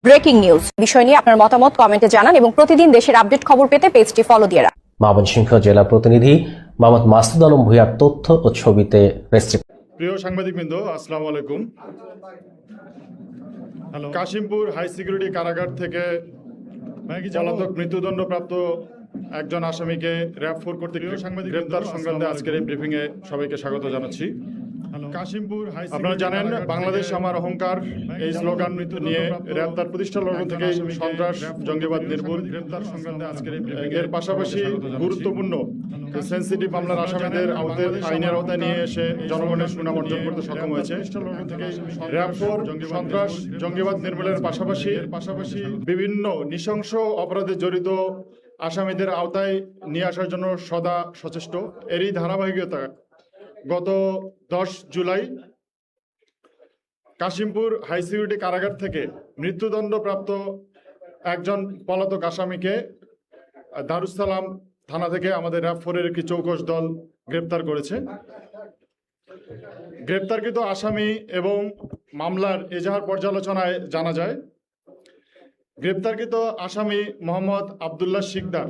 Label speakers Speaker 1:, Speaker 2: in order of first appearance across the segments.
Speaker 1: Breaking news বিষয় নিয়ে আপনার মতামত কমেন্টে জানান এবং প্রতিদিন দেশের আপডেট খবর পেতে পেজটি ফলো দিয়ে রাখুন।
Speaker 2: ময়মনসিংহ জেলা প্রতিনিধি মোহাম্মদ মাসুদ আলম ভূঁইয়ার তথ্য ও ছবিতে
Speaker 3: প্রিয় সাংবাদিকবৃন্দ, আসসালামু আলাইকুম। কাশিমপুর হাই সিকিউরিটি কারাগার থেকে পলাতক মৃত্যুদণ্ডপ্রাপ্ত একজন আসামিকে র্যাব 4 কর্তৃক গ্রেপ্তার সংক্রান্তে আজকের এই ব্রিফিংয়ে সবাইকে স্বাগত জানাচ্ছি। কাশিমপুর আপনারা জানেন, বাংলাদেশ আমার অহংকার এই স্লোগান নিয়ে র্যাব তার প্রতিষ্ঠা লগ্ন থেকে সন্ত্রাস, জঙ্গিবাদ নির্মূল গ্রেপ্তার সংক্রান্তে আজকের এর পাশাপাশি গুরুত্বপূর্ণ সেন্সিটিভ মামলার আসামিদের আইনের আওতায় নিয়ে এসে জনগণের সুনাম অর্জন করতে সক্ষম হয়েছে। র্যাব 4 সন্ত্রাস, জঙ্গিবাদ নির্মূলের পাশাপাশি বিভিন্ন নৃশংস অপরাধে জড়িত আসামিদের আওতায় নিয়ে আসার জন্য সদা সচেষ্ট। এরই ধারাবাহিকতা গত 10 জুলাই কাশিমপুর হাই সিকিউরিটি কারাগার থেকে মৃত্যুদণ্ডপ্রাপ্ত একজন পলাতক আসামিকে দারুসালাম থানা থেকে আমাদের র্যাব 4-এর একটি চৌকস দল গ্রেপ্তার করেছে। গ্রেপ্তারকৃত আসামি এবং মামলার এজাহার পর্যালোচনায় জানা যায়, গ্রেপ্তারকৃত আসামি মোহাম্মদ আবদুল্লাহ শিকদার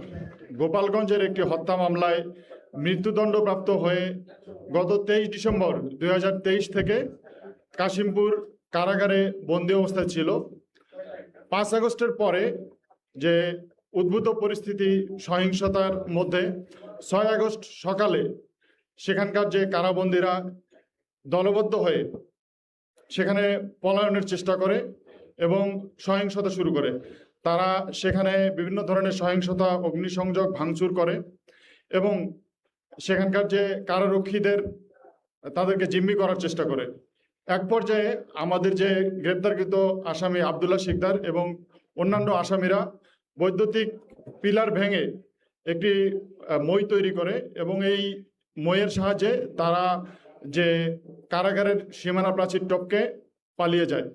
Speaker 3: গোপালগঞ্জের একটি হত্যা মামলায় মৃত্যুদণ্ডপ্রাপ্ত হয়ে গত 23 ডিসেম্বর 2023 থেকে কাশিমপুর কারাগারে বন্দী অবস্থায় ছিল। 5 আগস্টের পরে যে উদ্ভূত পরিস্থিতি, সহিংসতার মধ্যে 6 আগস্ট সকালে সেখানকার যে কারাবন্দীরা দলবদ্ধ হয়ে সেখানে পলায়নের চেষ্টা করে এবং সহিংসতা শুরু করে। তারা সেখানে বিভিন্ন ধরনের সহিংসতা, অগ্নিসংযোগ, ভাঙচুর করে এবং সেখানকার যে কারারক্ষীদের তাদেরকে জিম্মি করার চেষ্টা করে। এক পর্যায়ে আমাদের যে গ্রেপ্তারকৃত আসামি আবদুল্লাহ শিকদার এবং অন্যান্য আসামিরা বৈদ্যুতিক পিলার ভেঙে একটি মই তৈরি করে এবং এই মইয়ের সাহায্যে তারা যে কারাগারের সীমানা প্রাচীর টপকে পালিয়ে যায়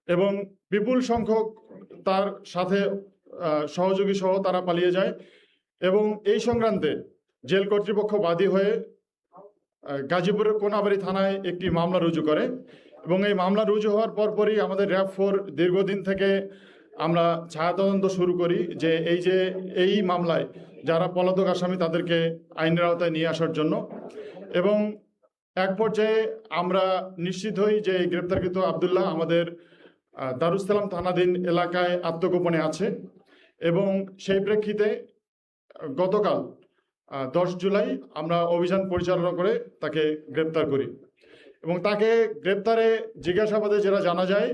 Speaker 3: এবং বিপুল সংখ্যক তার সাথে সহযোগী সহ তারা পালিয়ে যায় এবং এই সংক্রান্তে জেল কর্তৃপক্ষ বাদী হয়ে গাজীপুরের কোনাবাড়ি থানায় একটি মামলা রুজু করে এবং এই মামলা রুজু হওয়ার পরপরই আমাদের র্যাব 4 দীর্ঘদিন থেকে আমরা ছায়া তদন্ত শুরু করি যে এই মামলায় যারা পলাতক আসামি তাদেরকে আইনের আওতায় নিয়ে আসার জন্য। এবং এক পর্যায়ে আমরা নিশ্চিত হই যে গ্রেপ্তারকৃত আবদুল্লাহ আমাদের দারুসালাম থানাধীন এলাকায় আত্মগোপনে আছে এবং সেই প্রেক্ষিতে গতকাল 10 জুলাই আমরা অভিযান পরিচালনা করে তাকে গ্রেপ্তার করি এবং তাকে গ্রেপ্তারে জিজ্ঞাসাবাদে যেটা জানা যায়